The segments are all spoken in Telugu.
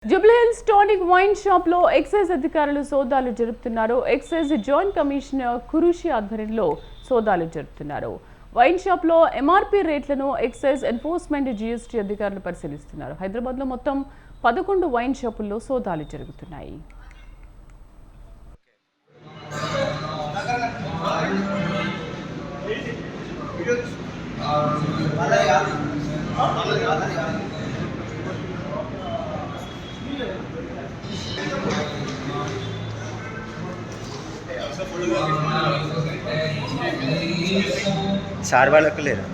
జూబ్లీహిల్స్ టానిక్ వైన్ షాప్ లో ఎక్సైజ్ అధికారులు సోదాలు జరుపుతున్నారు. ఎక్సైజ్ జాయింట్ కమిషనర్ కురుషి ఆధ్వర్యంలో సోదాలు జరుపుతున్నారు. వైన్ షాప్ లో ఎంఆర్పీ రేట్లను ఎక్సైజ్ ఎన్ఫోర్స్మెంట్ జీఎస్టీ అధికారులు పరిశీలిస్తున్నారు. హైదరాబాద్ లో మొత్తం 11 వైన్ షాపుల్లో సోదాలు జరుగుతున్నాయి. चार वालों को ले रहा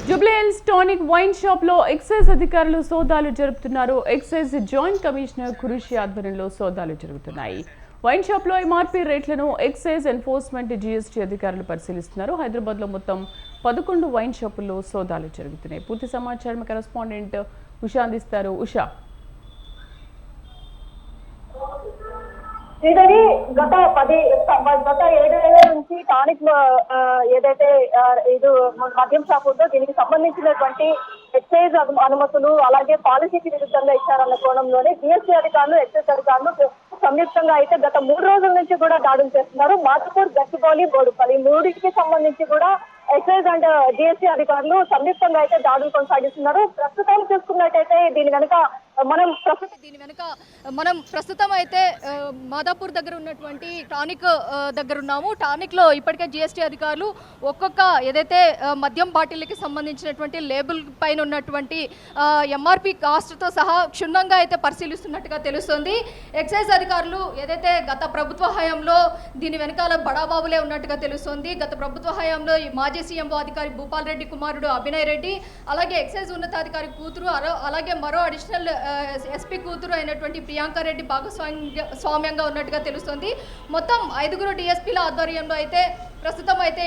జూబ్లీహిల్స్ టానిక్ వైన్ షాప్ లో ఎక్సైజ్ అధికారులు సోదాలు జరుపుతున్నారు. ఎక్సైజ్ జాయింట్ కమిషనర్ కురుషి ఆధ్వర్యంలో సోదాలు జరుగుతున్నాయి. వైన్ షాప్ లో ఎంఆర్పీ రేట్లను ఎక్సైజ్ ఎన్ఫోర్స్మెంట్ జీఎస్టీ అధికారులు పరిశీలిస్తున్నారు. హైదరాబాద్ లో మొత్తం 11 వైన్ షాపుల్లో సోదాలు జరుగుతున్నాయి. పూర్తి సమాచారం కరెస్పాండెంట్ ఉషా అందిస్తారు. ఉషా, శ్రీధరి, గత 7 నెలల నుంచి టానిక్ ఏదైతే ఇది మద్యం షాప్ ఉందో దీనికి సంబంధించినటువంటి ఎక్సైజ్ అనుమతులు అలాగే పాలసీకి విరుద్ధంగా ఇచ్చారన్న కోణంలోనే జిఎస్టీ అధికారులు ఎక్సైజ్ అధికారులు సంయుక్తంగా అయితే గత 3 రోజుల నుంచి కూడా దాడులు చేస్తున్నారు. మాధపూర్, గచ్చిబౌలి, బోడుపల్లి మూడింటికి సంబంధించి కూడా ఎక్సైజ్ అండ్ జిఎస్టీ అధికారులు సంయుక్తంగా అయితే దాడులు కొనసాగిస్తున్నారు. ప్రస్తుతం చూసుకున్నట్టయితే దీని వెనుక మనం ప్రస్తుతం అయితే మాదాపూర్ దగ్గర ఉన్నటువంటి టానిక్ దగ్గర ఉన్నాము. టానిక్ లో ఇప్పటికే జిఎస్టీ అధికారులు ఒక్కొక్క ఏదైతే మద్యం బాటిల్కి సంబంధించినటువంటి లేబుల్ పైన ఉన్నటువంటి ఎంఆర్పి కాస్ట్ తో సహా క్షుణ్ణంగా అయితే పరిశీలిస్తున్నట్టుగా తెలుస్తుంది. ఎక్సైజ్ అధికారులు ఏదైతే గత ప్రభుత్వ హయాంలో దీని వెనకాల బడాబాబులే ఉన్నట్టుగా తెలుస్తుంది. గత ప్రభుత్వ హయాంలో మాజీ సీఎంఓ అధికారి భూపాల్ రెడ్డి కుమారుడు అభినయ్ రెడ్డి, అలాగే ఎక్సైజ్ ఉన్నతాధికారి కూతురు, అలాగే మరో అడిషనల్ ఎస్పీ కూతురు అయినటువంటి ప్రియాంక రెడ్డి భాగస్వామ్యంగా ఉన్నట్టుగా తెలుస్తుంది. మొత్తం 5 డిఎస్పీల ఆధ్వర్యంలో అయితే ప్రస్తుతం అయితే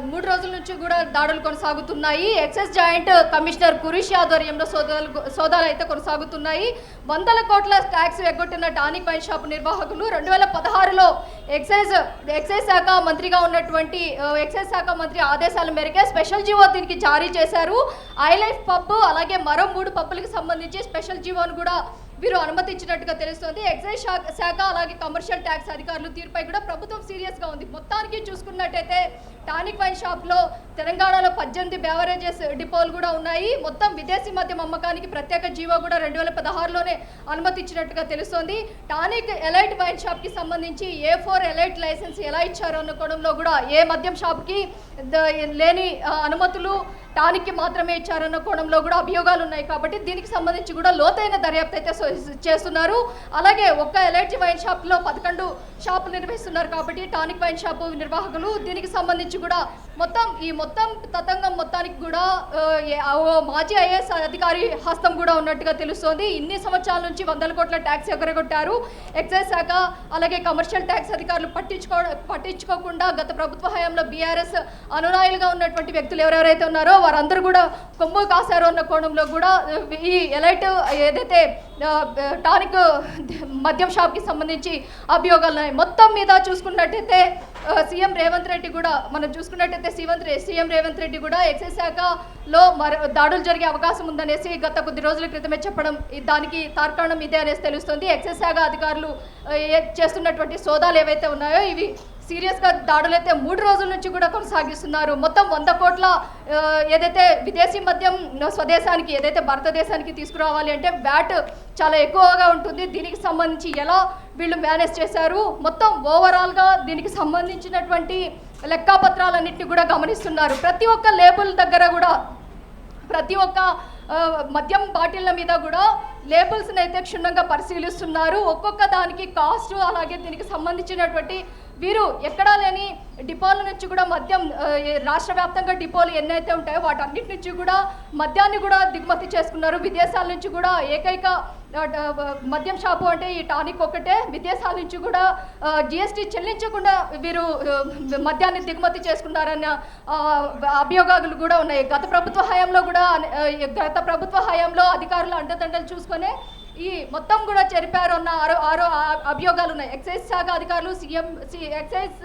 3 రోజుల నుంచి కూడా దాడులు కొనసాగుతున్నాయి. ఎక్సైజ్ జాయింట్ కమిషనర్ కురిషి ఆధ్వర్యంలో సోదాలు అయితే కొనసాగుతున్నాయి. 100 కోట్ల ట్యాక్స్ ఎగ్గొట్టిన టానిక్ వైన్ షాప్ నిర్వాహకులు 2016లో ఎక్సైజ్ శాఖ మంత్రిగా ఉన్నటువంటి ఎక్సైజ్ శాఖ మంత్రి ఆదేశాల మేరకే స్పెషల్ జీవో దీనికి జారీ చేశారు. ఐలైఫ్ పబ్ అలాగే మరో 3 పబ్బులకు సంబంధించి స్పెషల్ జీవోను కూడా వీరు అనుమతించినట్టుగా తెలుస్తోంది. ఎక్సైజ్ శాఖ అలాగే కమర్షియల్ ట్యాక్స్ అధికారులు తీరుపై కూడా ప్రభుత్వం సీరియస్ గా ఉంది. మొత్తానికి చూసుకున్నట్టయితే టానిక్ వైన్ షాప్ లో తెలంగాణలో 18 బేవరేజెస్ డిపోలు కూడా ఉన్నాయి. మొత్తం విదేశీ మద్యం అమ్మకానికి ప్రత్యేక జీవో కూడా 2016లోనే అనుమతించినట్టుగా తెలుస్తోంది. టానిక్ ఎలైట్ వైన్ షాప్ కి సంబంధించి A4 ఎలైట్ లైసెన్స్ ఎలా ఇచ్చారో అన్న కోణంలో కూడా ఏ మద్యం షాప్ కి లేని అనుమతులు టానిక్ కి మాత్రమే ఇచ్చారన్న కోణంలో కూడా అభియోగాలు ఉన్నాయి. కాబట్టి దీనికి సంబంధించి కూడా లోతైన దర్యాప్తు అయితే చేస్తున్నారు. అలాగే ఒక్క ఎలైట్ వైన్ షాప్ లో 11 షాపులు నిర్వహిస్తున్నారు. కాబట్టి టానిక్ వైన్ షాప్ నిర్వాహకులు దీనికి సంబంధించి కూడా మొత్తం తతంగం మొత్తానికి కూడా మాజీ ఐఏఎస్ అధికారి హస్తం కూడా ఉన్నట్టుగా తెలుస్తోంది. ఇన్ని సంవత్సరాల నుంచి 100 కోట్ల ట్యాక్స్ ఎగరగొట్టారు. ఎక్సైజ్ శాఖ అలాగే కమర్షియల్ ట్యాక్స్ అధికారులు పట్టించుకోకుండా గత ప్రభుత్వ హయాంలో బీఆర్ఎస్ అనునాయులుగా ఉన్నటువంటి వ్యక్తులు ఎవరెవరైతే ఉన్నారో వారందరూ కూడా కొమ్ము కాశారు అన్న కోణంలో కూడా ఈ ఎలైట్ ఏదైతే టానిక్ మద్యం షాప్కి సంబంధించి అభియోగాలు ఉన్నాయి. మొత్తం మీద చూసుకున్నట్టయితే సీఎం రేవంత్ రెడ్డి కూడా సీఎం రేవంత్ రెడ్డి కూడా ఎక్సైజ్ శాఖలో దాడులు జరిగే అవకాశం ఉందనేసి గత కొద్ది రోజుల క్రితమే చెప్పడం, దానికి తార్కాణం ఇదే అనేసి తెలుస్తుంది. ఎక్సైజ్ శాఖ అధికారులు చేస్తున్నటువంటి సోదాలు ఏవైతే ఉన్నాయో ఇవి సీరియస్గా దాడులైతే 3 రోజుల నుంచి కూడా కొనసాగిస్తున్నారు. మొత్తం 100 కోట్ల ఏదైతే విదేశీ మద్యం స్వదేశానికి ఏదైతే భారతదేశానికి తీసుకురావాలి అంటే వ్యాట్ చాలా ఎక్కువగా ఉంటుంది. దీనికి సంబంధించి ఎలా వీళ్ళు మేనేజ్ చేశారు, మొత్తం ఓవరాల్గా దీనికి సంబంధించినటువంటి లెక్కాపత్రాలన్నింటినీ కూడా గమనిస్తున్నారు. ప్రతి ఒక్క లేబుల్ దగ్గర కూడా ప్రతి ఒక్క మద్యం బాటిళ్ల మీద కూడా లేబుల్స్ని అయితే క్షుణ్ణంగా పరిశీలిస్తున్నారు. ఒక్కొక్క దానికి కాస్ట్, అలాగే దీనికి సంబంధించినటువంటి వీరు ఎక్కడా లేని డిపోల నుంచి కూడా మద్యం రాష్ట్ర వ్యాప్తంగా డిపోలు ఎన్నైతే ఉంటాయో వాటన్నిటి నుంచి కూడా మద్యాన్ని కూడా దిగుమతి చేసుకున్నారు. విదేశాల నుంచి కూడా ఏకైక మద్యం షాపు అంటే ఈ టానిక్ ఒకటే. విదేశాల నుంచి కూడా జిఎస్టీ చెల్లించకుండా వీరు మద్యాన్ని దిగుమతి చేసుకున్నారన్న అభియోగాలు కూడా ఉన్నాయి. గత ప్రభుత్వ హయాంలో అధికారులు అండదండలు చూసుకొని ఈ మొత్తం కూడా చెరిపారు అన్న ఆరో అభియోగాలు ఉన్నాయి. ఎక్సైజ్ శాఖ అధికారులు ఎక్సైజ్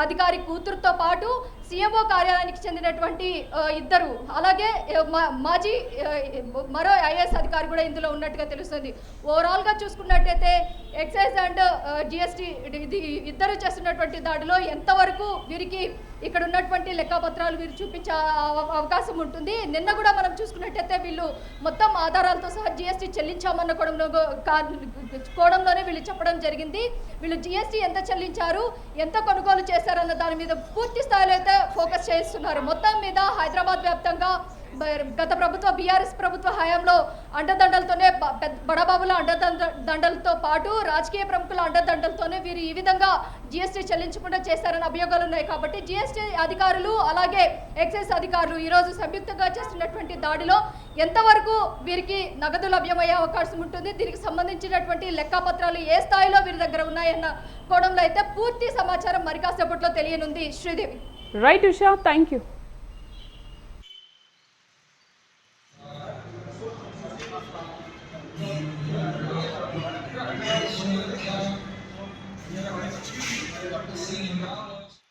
అధికారి కూతురుతో పాటు సీఎంఓ కార్యాలయానికి చెందినటువంటి ఇద్దరు, అలాగే మాజీ మరో ఐఏఎస్ అధికారి కూడా ఇందులో ఉన్నట్టుగా తెలుస్తుంది. ఓవరాల్గా చూసుకున్నట్టయితే ఎక్సైజ్ అండ్ జిఎస్టీ ఇద్దరు చేస్తున్నటువంటి దాడిలో ఎంతవరకు వీరికి ఇక్కడ ఉన్నటువంటి లెక్కపత్రాలు వీరు చూపించే అవకాశం ఉంటుంది. నిన్న కూడా మనం చూసుకున్నట్టయితే వీళ్ళు మొత్తం ఆధారాలతో సహా జిఎస్టీ చెల్లించామన్న కోణంలోనే వీళ్ళు చెప్పడం జరిగింది. వీళ్ళు జిఎస్టీ ఎంత చెల్లించారు, ఎంత కొనుగోలు చేశారన్న దాని మీద పూర్తి స్థాయిలో అయితే ఫోకస్ చేస్తున్నారు. మొత్తం మీద హైదరాబాద్ వ్యాప్తంగా గత బీఆర్ఎస్ ప్రభుత్వ హయాంలో అండదండలతోనే బడాబాబుల అండదండలతో పాటు రాజకీయ ప్రముఖుల అండదండలతోనే వీరు ఈ విధంగా జిఎస్టీ చెల్లించకుండా చేశారన్న అభియోగాలు ఉన్నాయి. కాబట్టి జిఎస్టీ అధికారులు అలాగే ఎక్సైజ్ అధికారులు ఈరోజు సంయుక్తంగా చేస్తున్నటువంటి దాడిలో ఎంతవరకు వీరికి నగదు లభ్యమయ్యే అవకాశం ఉంటుంది, దీనికి సంబంధించినటువంటి లెక్కపత్రాలు ఏ స్థాయిలో వీరి దగ్గర ఉన్నాయన్న కోణంలో అయితే పూర్తి సమాచారం మరి కాసేపట్లో తెలియనుంది. Sridevi. Right Usha, thank you.